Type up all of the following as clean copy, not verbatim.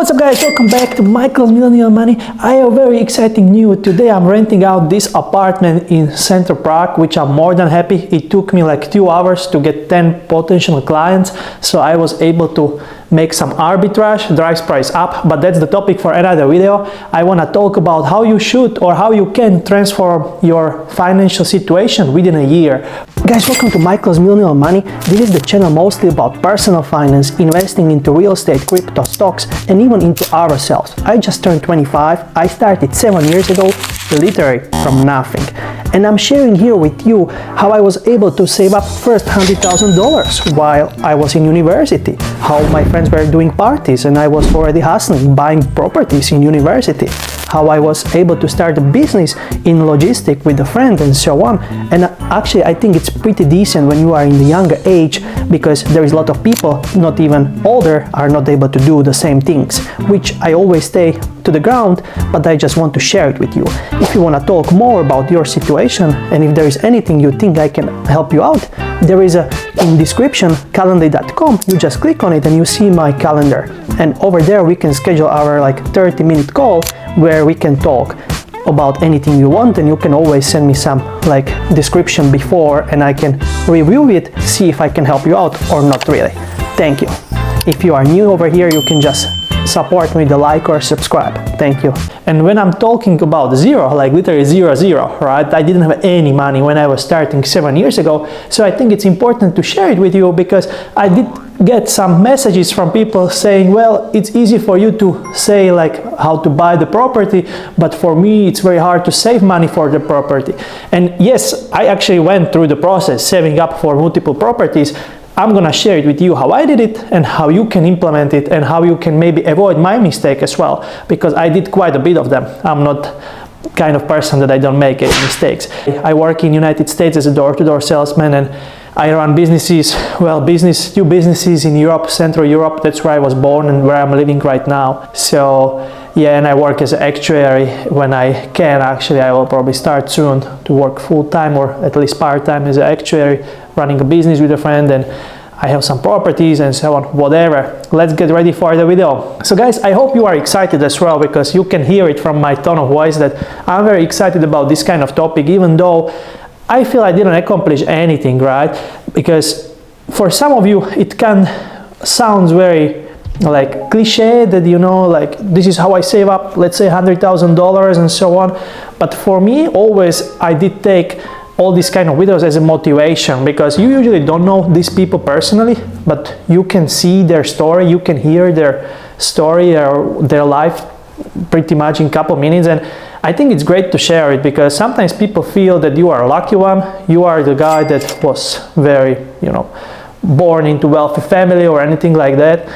What's up guys, welcome back to Michael's Millennial Money. I have very exciting news. Today I'm renting out this apartment in Central Prague, which I'm more than happy. It took me like 2 hours to get 10 potential clients, so I was able to make some arbitrage, drive price up, but that's the topic for another video. I want to talk about how you should or how you can transform your financial situation within a year. Guys, welcome to Michael's Millennial Money. This is the channel mostly about personal finance, investing into real estate, crypto, stocks, and even into ourselves. I just turned 25. I started 7 years ago, literally from nothing. And I'm sharing here with you how I was able to save up first $100,000 while I was in university, how my friends were doing parties and I was already hustling, buying properties in university, how I was able to start a business in logistics with a friend and so on. And actually I think it's pretty decent when you are in the younger age, because there is a lot of people, not even older, are not able to do the same things, which I always stay to the ground, but I just want to share it with you. If you want to talk more about your situation and if there is anything you think I can help you out, there is in description calendly.com. You just click on it and you see my calendar, and over there we can schedule our 30-minute call where we can talk about anything you want, and you can always send me some description before and I can review it, see if I can help you out or not really. Thank you. If you are new over here, you can just support me with a like or subscribe. Thank you. And when I'm talking about zero, literally zero, right? I didn't have any money when I was starting 7 years ago. So I think it's important to share it with you, because I did get some messages from people saying, well, it's easy for you to say how to buy the property, but for me it's very hard to save money for the property. And yes, I actually went through the process saving up for multiple properties. I'm gonna share it with you how I did it and how you can implement it and how you can maybe avoid my mistake as well, because I did quite a bit of them. I'm not kind of person that I don't make any mistakes. I work in United States as a door-to-door salesman, and I run businesses, two businesses in Europe, Central Europe. That's where I was born and where I'm living right now. So yeah, and I work as an actuary when I can. Actually, I will probably start soon to work full-time or at least part-time as an actuary, running a business with a friend, and I have some properties and so on, whatever. Let's get ready for the video. So guys, I hope you are excited as well, because you can hear it from my tone of voice that I'm very excited about this kind of topic, even though I feel I didn't accomplish anything, right? Because for some of you, it can sound very cliche that, this is how I save up, let's say $100,000 and so on. But for me, always, I did take all these kind of videos as a motivation, because you usually don't know these people personally, but you can see their story, you can hear their story or their life pretty much in a couple minutes. And I think it's great to share it, because sometimes people feel that you are a lucky one, you are the guy that was very, born into wealthy family or anything like that.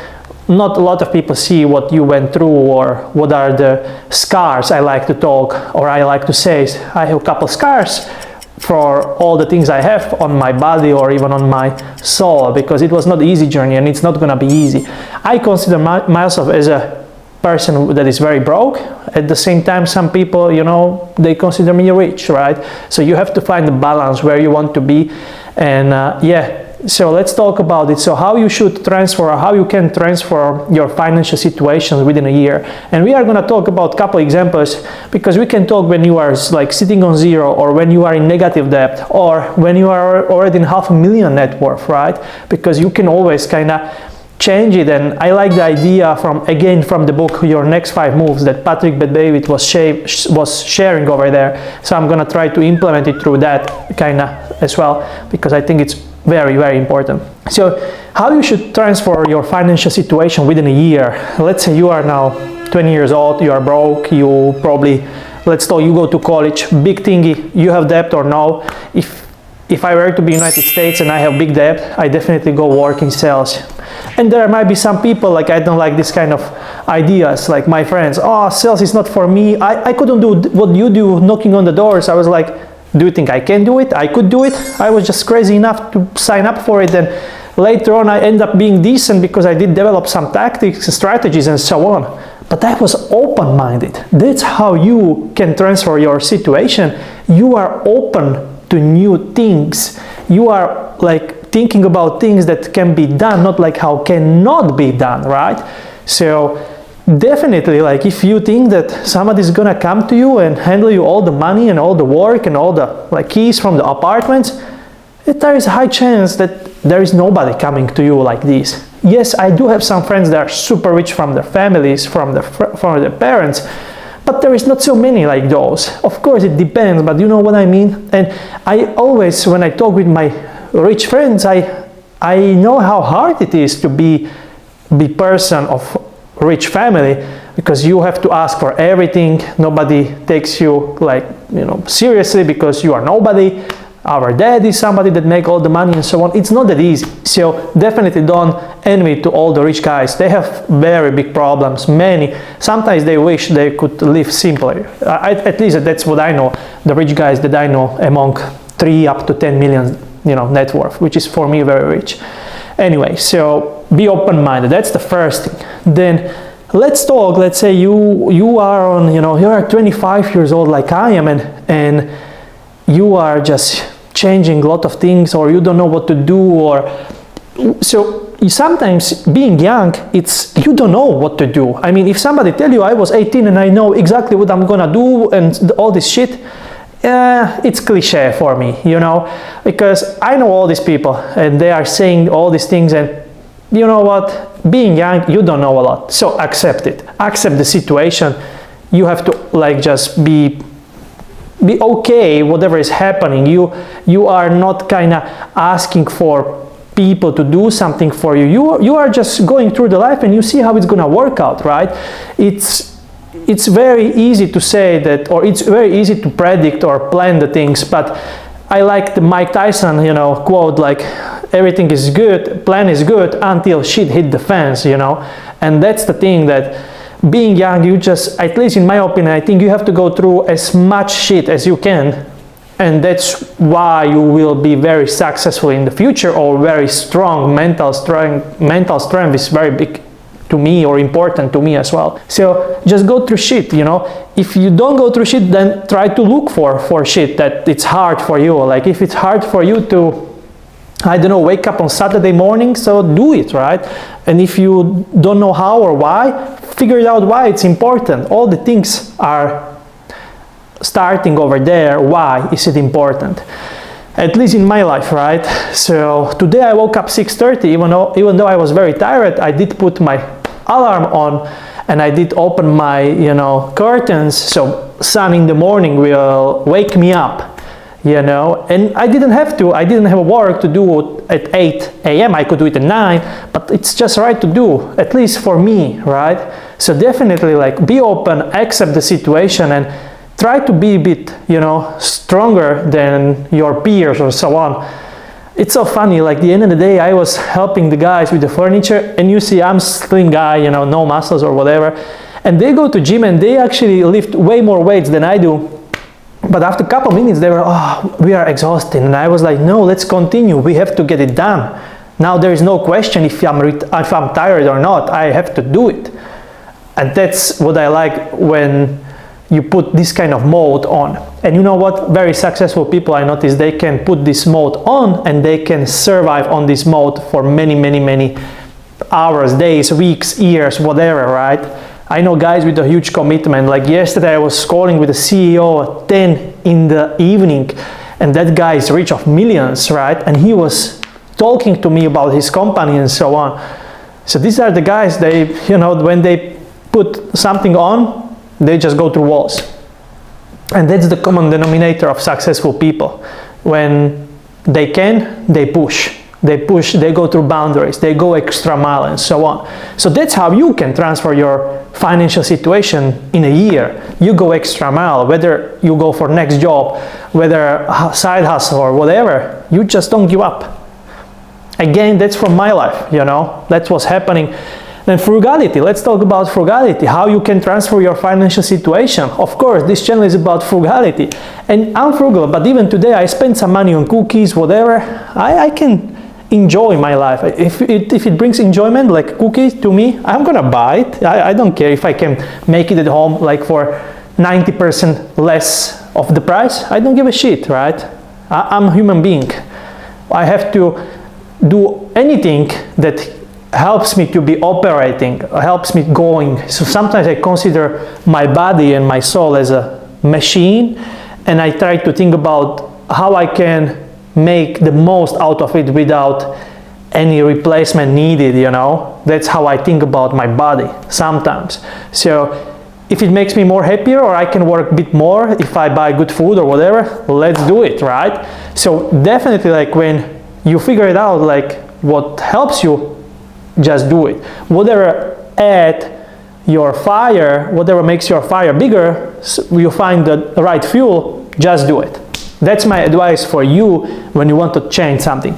Not a lot of people see what you went through or what are the scars. I like to talk, or I like to say, I have a couple scars for all the things I have on my body or even on my soul, because it was not an easy journey and it's not gonna be easy. I consider myself as a person that is very broke. At the same time, some people, they consider me rich, right? So you have to find the balance where you want to be. And yeah, so let's talk about it. So how you should transfer, or how you can transform your financial situation within a year. And we are going to talk about a couple examples, because we can talk when you are sitting on zero, or when you are in negative debt, or when you are already in $500,000 net worth, right? Because you can always kind of change it. And I like the idea from the book Your Next 5 Moves that Patrick Bet-David was sharing over there. So I'm going to try to implement it through that kind of as well, because I think it's very, very important. So how you should transfer your financial situation within a year. Let's say you are now 20 years old, you are broke, you probably, let's say you go to college, big thingy, you have debt or no. If I were to be in the United States and I have big debt, I definitely go work in sales. And there might be some people I don't like this kind of ideas, like my friends, oh, sales is not for me. I couldn't do what you do, knocking on the doors. I was like, do you think I can do it? I could do it. I was just crazy enough to sign up for it, and later on I end up being decent because I did develop some tactics, strategies and so on. But I was open-minded. That's how you can transfer your situation. You are open to new things. You are thinking about things that can be done, not how cannot be done, right? So definitely, like if you think that somebody's gonna come to you and handle you all the money and all the work and all the like keys from the apartments, there is a high chance that there is nobody coming to you like this. Yes, I do have some friends that are super rich from their families, from their parents, but there is not so many like those. Of course, it depends, but you know what I mean. And I always, when I talk with my rich friends, I know how hard it is to be person of rich family, because you have to ask for everything. Nobody takes you like, you know, seriously because you are nobody. Our dad is somebody that make all the money and so on. It's not that easy. So definitely don't envy to all the rich guys. They have very big problems, many. Sometimes they wish they could live simpler. At least that's what I know. The rich guys that I know among 3 up to 10 million, you know, net worth, which is for me very rich. Anyway, so be open-minded. That's the first thing. Then let's talk. Let's say you are on, you know, you are 25 years old like I am, and you are just changing a lot of things, or you don't know what to do, or so sometimes being young, it's you don't know what to do. I mean, if somebody tell you I was 18 and I know exactly what I'm gonna do and all this shit, it's cliche for me, you know, because I know all these people and they are saying all these things, and you know what, being young, you don't know a lot, so accept it, accept the situation. You have to like just be okay whatever is happening. You are not kind of asking for people to do something for you. You are just going through the life and you see how it's gonna work out, right? It's very easy to say that, or it's very easy to predict or plan the things, but I like the Mike Tyson, you know, quote, like everything is good, plan is good until shit hit the fans, you know. And that's the thing, that being young, you just, at least in my opinion, I think you have to go through as much shit as you can, and that's why you will be very successful in the future, or very strong. Mental strength is very big to me, or important to me as well. So just go through shit, you know. If you don't go through shit, then try to look for shit that it's hard for you. Like if it's hard for you to, I don't know, wake up on Saturday morning, so do it, right? And if you don't know how or why, figure out why it's important. All the things are starting over there. Why is it important? At least in my life, right? So today I woke up 6:30, even though I was very tired, I did put my alarm on and I did open my, you know, curtains, so sun in the morning will wake me up, you know. And I didn't have work to do at 8 a.m. I could do it at 9, but it's just right to do, at least for me, right? So definitely, like, be open, accept the situation, and try to be a bit, you know, stronger than your peers or so on. It's so funny, like, the end of the day, I was helping the guys with the furniture, and you see I'm slim guy, you know, no muscles or whatever, and they go to gym and they actually lift way more weights than I do. But after a couple minutes, they were, oh, we are exhausted. And I was like, no, let's continue. We have to get it done. Now there is no question if I'm tired or not. I have to do it. And that's what I like when you put this kind of mode on. And you know what? Very successful people, I noticed, they can put this mode on and they can survive on this mode for many, many, many hours, days, weeks, years, whatever, right? I know guys with a huge commitment. Like yesterday I was calling with the CEO at 10 in the evening, and that guy is rich of millions, right? And he was talking to me about his company and so on. So these are the guys, they, you know, when they put something on, they just go through walls. And that's the common denominator of successful people. When they can, they push. They push, they go through boundaries, they go extra mile and so on. So that's how you can transfer your financial situation in a year. You go extra mile, whether you go for next job, whether side hustle or whatever, you just don't give up. Again, that's from my life, you know, that's what's happening. Then frugality, let's talk about frugality, how you can transfer your financial situation. Of course, this channel is about frugality. And I'm frugal, but even today I spend some money on cookies, whatever. I can enjoy my life. If it brings enjoyment, like cookies to me, I'm gonna buy it. I don't care if I can make it at home like for 90% less of the price. I don't give a shit, right? I'm a human being. I have to do anything that helps me to be operating, helps me going. So sometimes I consider my body and my soul as a machine, and I try to think about how I can make the most out of it without any replacement needed, you know. That's how I think about my body sometimes. So if it makes me more happier, or I can work a bit more if I buy good food or whatever, let's do it, right? So definitely, like, when you figure it out, like what helps you, just do it. Whatever adds your fire, whatever makes your fire bigger, so you find the right fuel, just do it. That's my advice for you when you want to change something.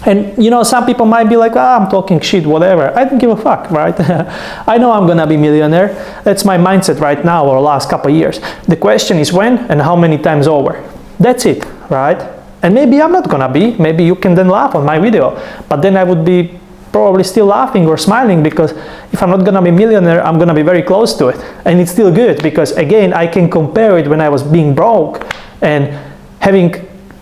And you know, some people might be like, I'm talking shit, whatever. I don't give a fuck, right? I know I'm gonna be millionaire. That's my mindset right now, or last couple of years. The question is when and how many times over. That's it, right? And maybe I'm not gonna be. Maybe you can then laugh on my video, but then I would be probably still laughing or smiling, because if I'm not gonna be millionaire, I'm gonna be very close to it. And it's still good, because again, I can compare it when I was being broke and having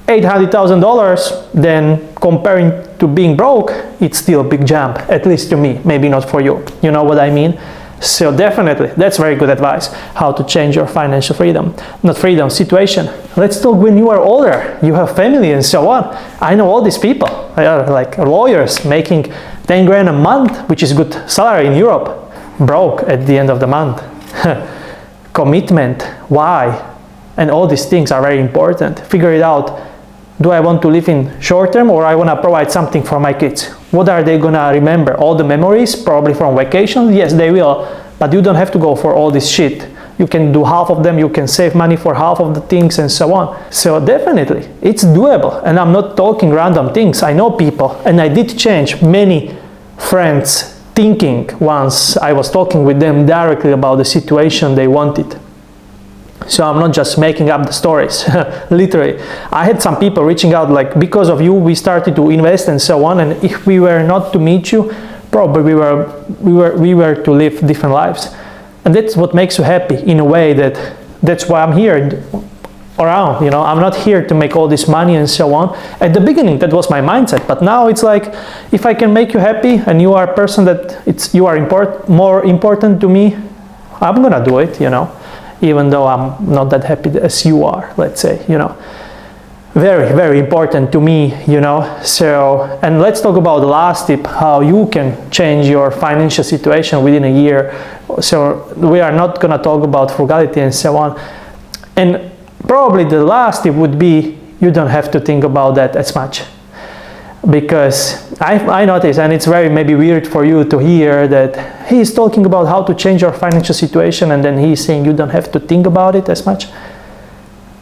$800,000, then comparing to being broke, it's still a big jump, at least to me, maybe not for you. You know what I mean? So definitely, that's very good advice, how to change your financial freedom. Not freedom, situation. Let's talk when you are older, you have family and so on. I know all these people, they are like lawyers making 10 grand a month, which is good salary in Europe, broke at the end of the month. Commitment, why? And all these things are very important. Figure it out. Do I want to live in short term, or I want to provide something for my kids? What are they gonna remember? All the memories, probably from vacations? Yes, they will, but you don't have to go for all this shit. You can do half of them, you can save money for half of the things and so on. So definitely, it's doable. And I'm not talking random things. I know people, and I did change many friends' thinking once I was talking with them directly about the situation they wanted. So I'm not just making up the stories, literally. I had some people reaching out like, because of you, we started to invest and so on. And if we were not to meet you, probably we were to live different lives. And that's what makes you happy in a way. That's why I'm here around, you know. I'm not here to make all this money and so on. At the beginning, that was my mindset. But now it's like, if I can make you happy and you are a person that you are more important to me, I'm gonna do it, you know. Even though I'm not that happy as you are, let's say, you know. Very, very important to me, you know. So, and let's talk about the last tip, how you can change your financial situation within a year. So we are not gonna talk about frugality and so on. And probably the last tip would be, you don't have to think about that as much. Because I noticed, and it's very maybe weird for you to hear that he's talking about how to change your financial situation, and then he's saying you don't have to think about it as much.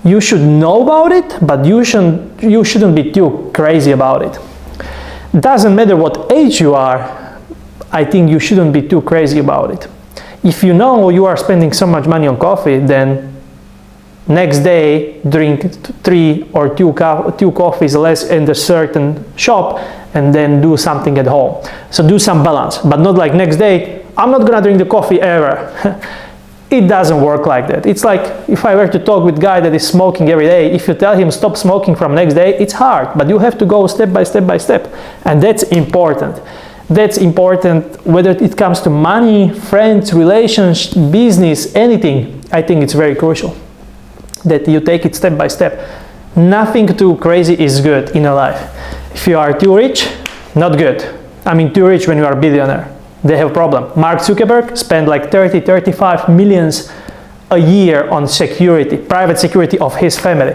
You should know about it, but you shouldn't be too crazy about it. Doesn't matter what age you are, I think you shouldn't be too crazy about it. If you know you are spending so much money on coffee, then next day drink 3 or 2 coffees less in a certain shop, and then do something at home. So do some balance, but not like next day, I'm not gonna drink the coffee ever. It doesn't work like that. It's like if I were to talk with a guy that is smoking every day, if you tell him stop smoking from next day, it's hard, but you have to go step by step by step. And that's important. That's important whether it comes to money, friends, relations, business, anything. I think it's very crucial that you take it step by step. Nothing too crazy is good in a life. If you are too rich, not good. I mean, too rich when you are a billionaire. They have a problem. Mark Zuckerberg spent like 35 millions a year on security, private security of his family.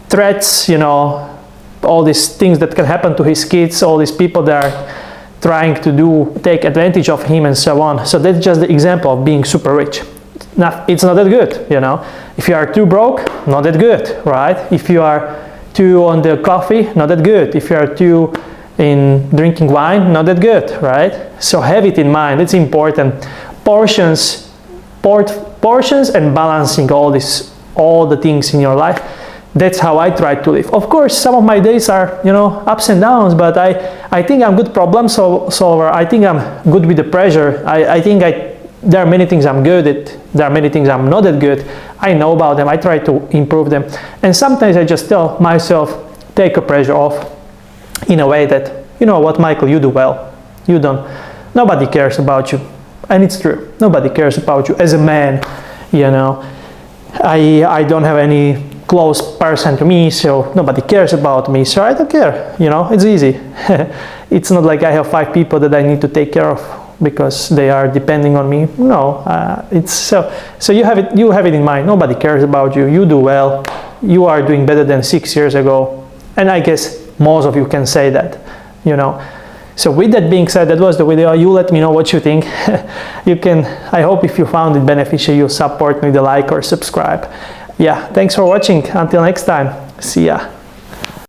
Threats, you know, all these things that can happen to his kids, all these people that are trying to take advantage of him and so on. So that's just the example of being super rich. It's not that good, you know. If you are too broke, not that good, right? If you are too on the coffee, not that good. If you are too in drinking wine, not that good, right? So have it in mind. It's important. Portions and balancing all the things in your life. That's how I try to live. Of course, some of my days are, you know, ups and downs, but I think I'm good problem solver. I think I'm good with the pressure. I think there are many things I'm good at. There are many things I'm not that good. I know about them. I try to improve them. And sometimes I just tell myself, take a pressure off in a way that, you know what, Michael, you do well. You don't. Nobody cares about you. And it's true. Nobody cares about you as a man, you know. I don't have any close person to me, so nobody cares about me, so I don't care, you know. It's easy. It's not like I have 5 people that I need to take care of because they are depending on me. No, it's so you have it in mind. Nobody cares about you. You do well. You are doing better than 6 years ago, and I guess most of you can say that, you know. So with that being said, that was the video. You let me know what you think. You can, I hope if you found it beneficial, you support me with a like or subscribe. Yeah, thanks for watching. Until next time, see ya.